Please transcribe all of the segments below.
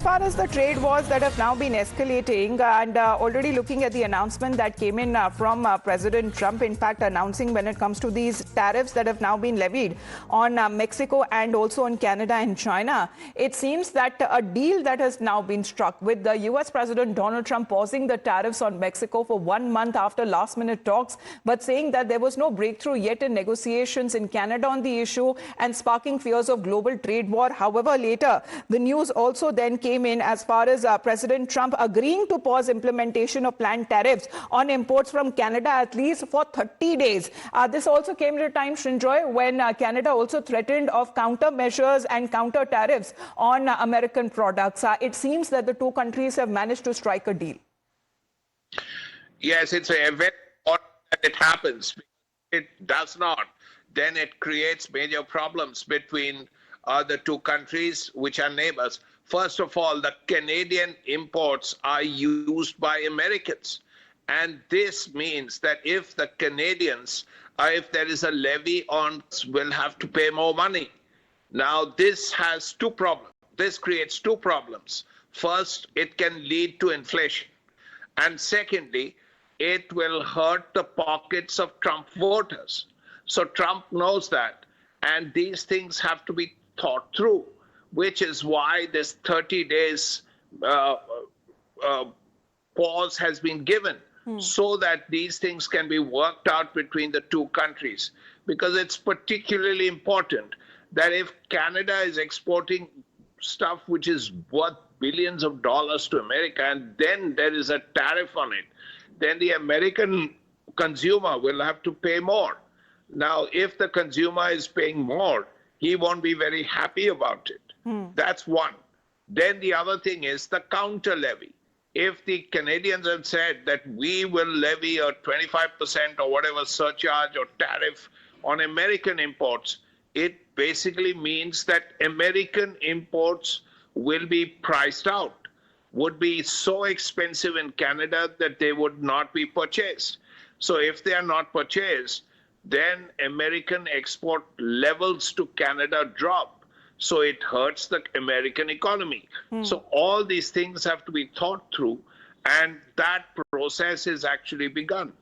As far as the trade wars that have now been escalating and already looking at the announcement that came in from President Trump, in fact, announcing when it comes to these tariffs that have now been levied on Mexico and also on Canada and China, it seems that a deal that has now been struck with the U.S. President Donald Trump pausing the tariffs on Mexico for 1 month after last-minute talks, but saying that there was no breakthrough yet in negotiations in Canada on the issue and sparking fears of global trade war. However, later, the news also then came in as far as President Trump agreeing to pause implementation of planned tariffs on imports from Canada at least for 30 days. This also came at a time, Srinjoy, when Canada also threatened of countermeasures and counter tariffs on American products. It seems that the two countries have managed to strike a deal. Yes, it's a very important that it happens. If it does not, then it creates major problems between the two countries, which are neighbors. First of all, the Canadian imports are used by Americans. And this means that if the Canadians, if there is a levy on, will have to pay more money. Now, this has two problems. This creates two problems. First, it can lead to inflation. And secondly, it will hurt the pockets of Trump voters. So Trump knows that. And these things have to be thought through, which is why this 30 days pause has been given so that these things can be worked out between the two countries. Because it's particularly important that if Canada is exporting stuff which is worth billions of dollars to America and then there is a tariff on it, then the American consumer will have to pay more. Now, if the consumer is paying more, he won't be very happy about it. That's one. Then the other thing is the counter levy. If the Canadians have said that we will levy a 25% or whatever surcharge or tariff on American imports, it basically means that American imports will be priced out, would be so expensive in Canada that they would not be purchased. So if they are not purchased, then American export levels to Canada drop. So it hurts the American economy. So all these things have to be thought through, and that process is actually begun.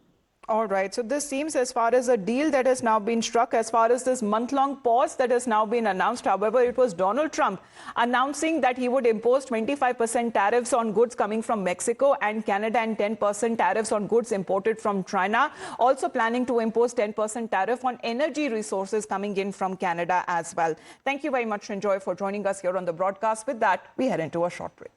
All right. So this seems as far as a deal that has now been struck, as far as this month-long pause that has now been announced. However, it was Donald Trump announcing that he would impose 25% tariffs on goods coming from Mexico and Canada and 10% tariffs on goods imported from China. Also planning to impose 10% tariff on energy resources coming in from Canada as well. Thank you very much, Srinjoy, for joining us here on the broadcast. With that, we head into a short break.